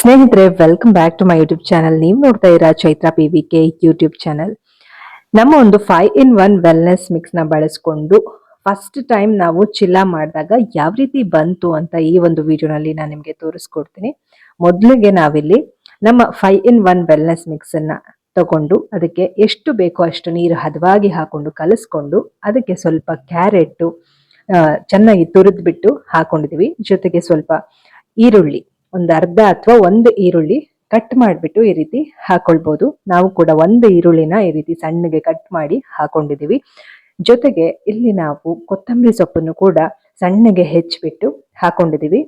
ಸ್ನೇಹಿತರೆ, welcome back to my YouTube channel. ನೀವು ನೋಡ್ತಾ ಇರೋ ಚೈತ್ರ PVK ಯೂಟ್ಯೂಬ್ ಚಾನಲ್. ನಮ್ಮ ಒಂದು 5-in-1 ವೆಲ್ನೆಸ್ ಮಿಕ್ಸ್ ನ ಬಳಸ್ಕೊಂಡು ಫಸ್ಟ್ ಟೈಮ್ ನಾವು ಚಿಲ್ಲ ಮಾಡಿದಾಗ ಯಾವ ರೀತಿ ಬಂತು ಅಂತ ಈ ಒಂದು ವಿಡಿಯೋನಲ್ಲಿ ನಾನು ನಿಮಗೆ ತೋರಿಸ್ಕೊಡ್ತೀನಿ. ಮೊದಲಿಗೆ ನಾವಿಲ್ಲಿ ನಮ್ಮ 5-in-1 ವೆಲ್ನೆಸ್ ಮಿಕ್ಸ್ ಅನ್ನ ತಗೊಂಡು ಅದಕ್ಕೆ ಎಷ್ಟು ಬೇಕೋ ಅಷ್ಟು ನೀರು ಹದವಾಗಿ ಹಾಕೊಂಡು ಕಲಿಸ್ಕೊಂಡು ಅದಕ್ಕೆ ಸ್ವಲ್ಪ ಕ್ಯಾರೆಟ್ ಚೆನ್ನಾಗಿ ತುರಿದ್ಬಿಟ್ಟು ಹಾಕೊಂಡಿದೀವಿ. ಜೊತೆಗೆ ಸ್ವಲ್ಪ ಈರುಳ್ಳಿ, ಒಂದು ಅರ್ಧ ಅಥವಾ ಒಂದು ಈರುಳ್ಳಿ ಕಟ್ ಮಾಡಿಬಿಟ್ಟು ಈ ರೀತಿ ಹಾಕೊಳ್ಬಹುದು. ನಾವು ಕೂಡ ಒಂದು ಈರುಳ್ಳಿನ ಈ ರೀತಿ ಸಣ್ಣಗೆ ಕಟ್ ಮಾಡಿ ಹಾಕೊಂಡಿದೀವಿ. ಜೊತೆಗೆ ಇಲ್ಲಿ ನಾವು ಕೊತ್ತಂಬರಿ ಸೊಪ್ಪನ್ನು ಕೂಡ ಸಣ್ಣಗೆ ಹೆಚ್ಚಿಬಿಟ್ಟು ಹಾಕೊಂಡಿದೀವಿ.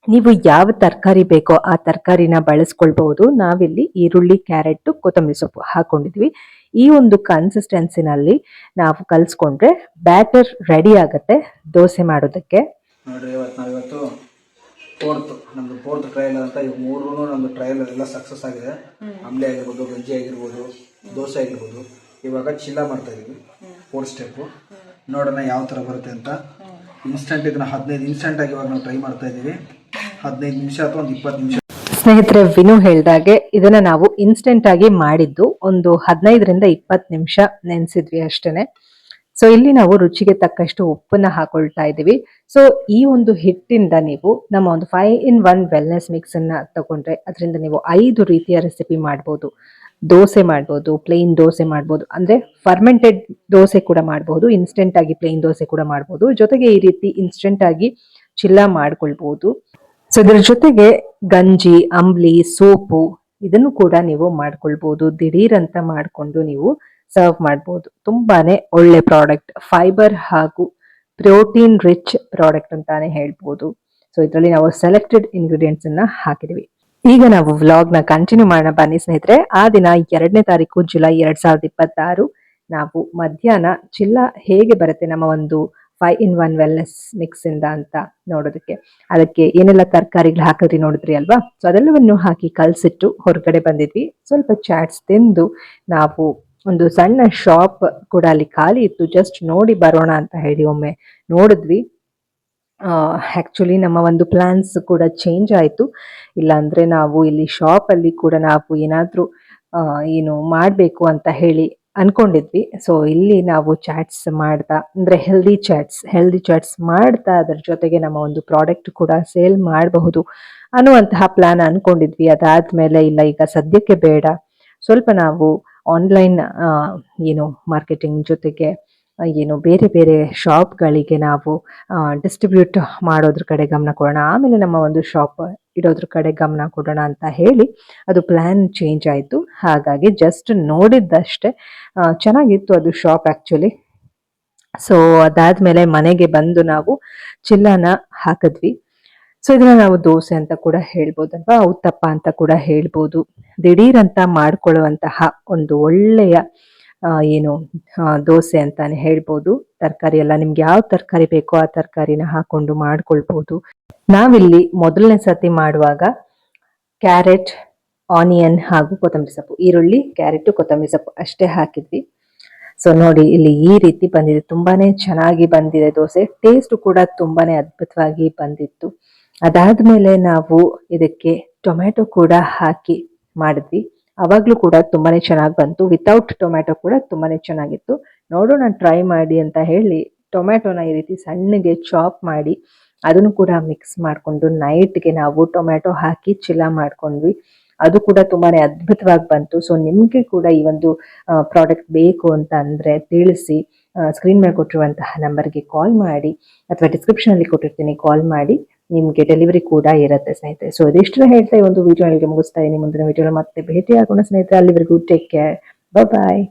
ನೀವು ಯಾವ ತರಕಾರಿ ಬೇಕೋ ಆ ತರಕಾರಿನ ಬಳಸ್ಕೊಳ್ಬಹುದು. ನಾವಿಲ್ಲಿ ಈರುಳ್ಳಿ, ಕ್ಯಾರೆಟ್, ಕೊತ್ತಂಬರಿ ಸೊಪ್ಪು ಹಾಕೊಂಡಿದ್ವಿ. ಈ ಒಂದು ಕನ್ಸಿಸ್ಟೆನ್ಸಿನಲ್ಲಿ ನಾವು ಕಲ್ಸ್ಕೊಂಡ್ರೆ ಬ್ಯಾಟರ್ ರೆಡಿ ಆಗತ್ತೆ ದೋಸೆ ಮಾಡೋದಕ್ಕೆ. ನೋಡ್ರಿ, ಇವತ್ತು ನಮ್ದು ಫೋರ್ತ್ ಟ್ರಯಲ್ ಅಂತ. ಇವು ಮೂರೂ ನಮ್ದು ಟ್ರಯಲ್ ಎಲ್ಲ ಸಕ್ಸಸ್ ಆಗಿದೆ. ಆಮ್ಲೆ ಆಗಿರ್ಬೋದು, ಗಂಜಿ ಆಗಿರ್ಬೋದು, ದೋಸೆ ಆಗಿರ್ಬೋದು. ಇವಾಗ ಚಿಲ್ಲ ಮಾಡ್ತಾ ಇದೀವಿ. 4th ಸ್ಟೆಪ್ಪು ನೋಡೋಣ ಯಾವ ಥರ ಬರುತ್ತೆ ಅಂತ. ಇನ್ಸ್ಟಂಟ್ ಇದನ್ನ 15 ಇನ್ಸ್ಟಂಟ್ ಆಗಿ ಇವಾಗ ನಾವು ಟ್ರೈ ಮಾಡ್ತಾ ಇದ್ದೀವಿ. 15 ನಿಮಿಷ ಅಥವಾ ಒಂದು 20 ನಿಮಿಷ. ಸ್ನೇಹಿತರೆ, ವಿನು ಹೇಳ್ದಾಗೆ ಇದನ್ನ ನಾವು ಇನ್ಸ್ಟೆಂಟ್ ಆಗಿ ಮಾಡಿದ್ದು ಒಂದು 15ರಿಂದ 20 ನಿಮಿಷ ನೆನೆಸಿದ್ವಿ ಅಷ್ಟೇನೆ. ಸೊ ಇಲ್ಲಿ ನಾವು ರುಚಿಗೆ ತಕ್ಕಷ್ಟು ಉಪ್ಪನ್ನ ಹಾಕೊಳ್ತಾ ಇದ್ದೀವಿ. ಸೊ ಈ ಒಂದು ಹಿಟ್ಟಿಂದ ನೀವು ನಮ್ಮ ಒಂದು 5-in-1 ವೆಲ್ನೆಸ್ ಮಿಕ್ಸ್ ಅನ್ನ ತಗೊಂಡ್ರೆ ಅದರಿಂದ ನೀವು 5 ರೀತಿಯ ರೆಸಿಪಿ ಮಾಡ್ಬೋದು. ದೋಸೆ ಮಾಡ್ಬೋದು, ಪ್ಲೇನ್ ದೋಸೆ ಮಾಡ್ಬೋದು, ಅಂದ್ರೆ ಫರ್ಮೆಂಟೆಡ್ ದೋಸೆ ಕೂಡ ಮಾಡ್ಬೋದು, ಇನ್ಸ್ಟೆಂಟ್ ಆಗಿ ಪ್ಲೇನ್ ದೋಸೆ ಕೂಡ ಮಾಡ್ಬೋದು. ಜೊತೆಗೆ ಈ ರೀತಿ ಇನ್ಸ್ಟೆಂಟ್ ಆಗಿ ಚಿಲ್ಲ ಮಾಡ್ಕೊಳ್ಬಹುದು. ಸೊ ಇದ್ರ ಜೊತೆಗೆ ಗಂಜಿ, ಅಂಬ್ಲಿ, ಸೂಪು ಇದನ್ನು ಕೂಡ ನೀವು ಮಾಡ್ಕೊಳ್ಬಹುದು. ದಿಢೀರ್ ಅಂತ ಮಾಡ್ಕೊಂಡು ನೀವು ಸರ್ವ್ ಮಾಡ್ಬೋದು. ತುಂಬಾನೇ ಒಳ್ಳೆ ಪ್ರಾಡಕ್ಟ್, ಫೈಬರ್ ಹಾಗೂ ಪ್ರೋಟೀನ್ ರಿಚ್ ಪ್ರಾಡಕ್ಟ್ ಅಂತಾನೆ ಹೇಳ್ಬೋದು. ಸೊ ಇದರಲ್ಲಿ ನಾವು ಸೆಲೆಕ್ಟೆಡ್ ಇಂಗ್ರೀಡಿಯೆಂಟ್ಸ್ ಅನ್ನ ಹಾಕಿದೀವಿ. ಈಗ ನಾವು ವ್ಲಾಗ್ ನ ಕಂಟಿನ್ಯೂ ಮಾಡೋಣ ಬನ್ನಿ ಸ್ನೇಹಿತರೆ. ಆ ದಿನ 2ನೇ ತಾರೀಕು ಜುಲೈ 2026 ನಾವು ಮಧ್ಯಾಹ್ನ ಚಿಲ್ಲ ಹೇಗೆ ಬರುತ್ತೆ ನಮ್ಮ ಒಂದು 5-in-1 ವೆಲ್ನೆಸ್ ಮಿಕ್ಸ್ ಇಂದ ಅಂತ ನೋಡೋದಕ್ಕೆ. ಅದಕ್ಕೆ ಏನೆಲ್ಲ ತರಕಾರಿಗಳು ಹಾಕಿದ್ರಿ ನೋಡಿದ್ರಿ ಅಲ್ವಾ. ಸೊ ಅದೆಲ್ಲವನ್ನು ಹಾಕಿ ಕಲ್ಸಿಟ್ಟು ಹೊರಗಡೆ ಬಂದಿದ್ವಿ. ಸ್ವಲ್ಪ ಚಾಟ್ಸ್ ತಿಂದು ನಾವು ಒಂದು ಸಣ್ಣ ಶಾಪ್ ಕೂಡ ಅಲ್ಲಿ ಖಾಲಿ ಇತ್ತು, ಜಸ್ಟ್ ನೋಡಿ ಬರೋಣ ಅಂತ ಹೇಳಿ ಒಮ್ಮೆ ನೋಡಿದ್ವಿ. ಆಕ್ಚುಲಿ ನಮ್ಮ ಒಂದು ಪ್ಲಾನ್ಸ್ ಕೂಡ ಚೇಂಜ್ ಆಯ್ತು. ಇಲ್ಲಾಂದ್ರೆ ನಾವು ಇಲ್ಲಿ ಶಾಪ್ ಅಲ್ಲಿ ಕೂಡ ನಾವು ಏನಾದ್ರೂ ಏನು ಮಾಡ್ಬೇಕು ಅಂತ ಹೇಳಿ ಅನ್ಕೊಂಡಿದ್ವಿ. ಸೊ ಇಲ್ಲಿ ನಾವು ಚಾಟ್ಸ್ ಮಾಡ್ತಾ, ಅಂದ್ರೆ ಹೆಲ್ದಿ ಚಾಟ್ಸ್ ಮಾಡ್ತಾ ಅದರ ಜೊತೆಗೆ ನಮ್ಮ ಒಂದು ಪ್ರಾಡಕ್ಟ್ ಕೂಡ ಸೇಲ್ ಮಾಡಬಹುದು ಅನ್ನುವಂತಹ ಪ್ಲಾನ್ ಅನ್ಕೊಂಡಿದ್ವಿ. ಅದಾದ್ಮೇಲೆ ಇಲ್ಲ, ಈಗ ಸದ್ಯಕ್ಕೆ ಬೇಡ, ಸ್ವಲ್ಪ ನಾವು ಆನ್ಲೈನ್ ಏನು ಮಾರ್ಕೆಟಿಂಗ್ ಜೊತೆಗೆ ಏನು ಬೇರೆ ಬೇರೆ ಶಾಪ್ಗಳಿಗೆ ನಾವು ಡಿಸ್ಟ್ರಿಬ್ಯೂಟ್ ಮಾಡೋದ್ರ ಕಡೆ ಗಮನ ಕೊಡೋಣ, ಆಮೇಲೆ ನಮ್ಮ ಒಂದು ಶಾಪ್ ಇಡೋದ್ರ ಕಡೆ ಗಮನ ಕೊಡೋಣ ಅಂತ ಹೇಳಿ ಅದು ಪ್ಲಾನ್ ಚೇಂಜ್ ಆಯಿತು. ಹಾಗಾಗಿ ಜಸ್ಟ್ ನೋಡಿದ್ದಷ್ಟೇ, ಚೆನ್ನಾಗಿತ್ತು ಅದು ಶಾಪ್ ಆ್ಯಕ್ಚುಲಿ. ಸೊ ಅದಾದ್ಮೇಲೆ ಮನೆಗೆ ಬಂದು ನಾವು ಚಿಲ್ಲನ ಹಾಕಿದ್ವಿ. ಸೊ ಇದನ್ನ ನಾವು ದೋಸೆ ಅಂತ ಕೂಡ ಹೇಳ್ಬೋದಲ್ವಾ, ಉತ್ತಪ್ಪ ಅಂತ ಕೂಡ ಹೇಳ್ಬೋದು. ದಿಢೀರ್ ಅಂತ ಮಾಡ್ಕೊಳ್ಳುವಂತಹ ಒಂದು ಒಳ್ಳೆಯ ಏನು ದೋಸೆ ಅಂತಾನೆ ಹೇಳ್ಬೋದು. ತರಕಾರಿ ಎಲ್ಲ ನಿಮ್ಗೆ ಯಾವ ತರಕಾರಿ ಬೇಕೋ ಆ ತರಕಾರಿನ ಹಾಕೊಂಡು ಮಾಡ್ಕೊಳ್ಬಹುದು. ನಾವಿಲ್ಲಿ ಮೊದಲನೇ ಸತಿ ಮಾಡುವಾಗ ಕ್ಯಾರೆಟ್, ಆನಿಯನ್ ಹಾಗೂ ಕೊತ್ತಂಬರಿ ಸೊಪ್ಪು, ಈರುಳ್ಳಿ, ಕ್ಯಾರೆಟ್, ಕೊತ್ತಂಬರಿ ಸೊಪ್ಪು ಅಷ್ಟೇ ಹಾಕಿದ್ವಿ. ಸೊ ನೋಡಿ, ಇಲ್ಲಿ ಈ ರೀತಿ ಬಂದಿದೆ. ತುಂಬಾನೇ ಚೆನ್ನಾಗಿ ಬಂದಿದೆ ದೋಸೆ. ಟೇಸ್ಟ್ ಕೂಡ ತುಂಬಾನೇ ಅದ್ಭುತವಾಗಿ ಬಂದಿತ್ತು. ಅದಾದ್ಮೇಲೆ ನಾವು ಇದಕ್ಕೆ ಟೊಮ್ಯಾಟೊ ಕೂಡ ಹಾಕಿ ಮಾಡಿದ್ವಿ. ಅವಾಗ್ಲೂ ಕೂಡ ತುಂಬಾನೇ ಚೆನ್ನಾಗಿ ಬಂತು. ವಿತೌಟ್ ಟೊಮ್ಯಾಟೊ ಕೂಡ ತುಂಬಾನೇ ಚೆನ್ನಾಗಿತ್ತು. ನೋಡೋಣ ಟ್ರೈ ಮಾಡಿ ಅಂತ ಹೇಳಿ ಟೊಮ್ಯಾಟೊನ ಈ ರೀತಿ ಸಣ್ಣಗೆ ಚಾಪ್ ಮಾಡಿ ಅದನ್ನು ಕೂಡ ಮಿಕ್ಸ್ ಮಾಡಿಕೊಂಡು ನೈಟ್ಗೆ ನಾವು ಟೊಮ್ಯಾಟೊ ಹಾಕಿ ಚಿಲ್ಲ ಮಾಡ್ಕೊಂಡ್ವಿ. ಅದು ಕೂಡ ತುಂಬಾನೇ ಅದ್ಭುತವಾಗಿ ಬಂತು. ಸೊ ನಿಮ್ಗೆ ಕೂಡ ಈ ಒಂದು ಪ್ರಾಡಕ್ಟ್ ಬೇಕು ಅಂತ ಅಂದ್ರೆ ತಿಳಿಸಿ, ಸ್ಕ್ರೀನ್ ಮೇಲೆ ಕೊಟ್ಟಿರುವಂತಹ ನಂಬರ್ಗೆ ಕಾಲ್ ಮಾಡಿ ಅಥವಾ ಡಿಸ್ಕ್ರಿಪ್ಷನ್ ಅಲ್ಲಿ ಕೊಟ್ಟಿರ್ತೀನಿ, ಕಾಲ್ ಮಾಡಿ. ನಿಮ್ಗೆ ಡೆಲಿವರಿ ಕೂಡ ಇರುತ್ತೆ ಸ್ನೇಹಿತರೆ. ಸೊ ಇದಿಷ್ಟು ಹೇಳ್ತಾ ಈ ಒಂದು ವಿಡಿಯೋ ಮುಗಿಸ್ತಾ ಇದೀನಿ. ಮುಂದಿನ ವಿಡಿಯೋ ಮತ್ತೆ ಭೇಟಿ ಆಗೋಣ ಸ್ನೇಹಿತರೆ. ಅಲ್ಲಿವರೆಗೂ ಟೇಕ್ ಕೇರ್, ಬಾಯ್.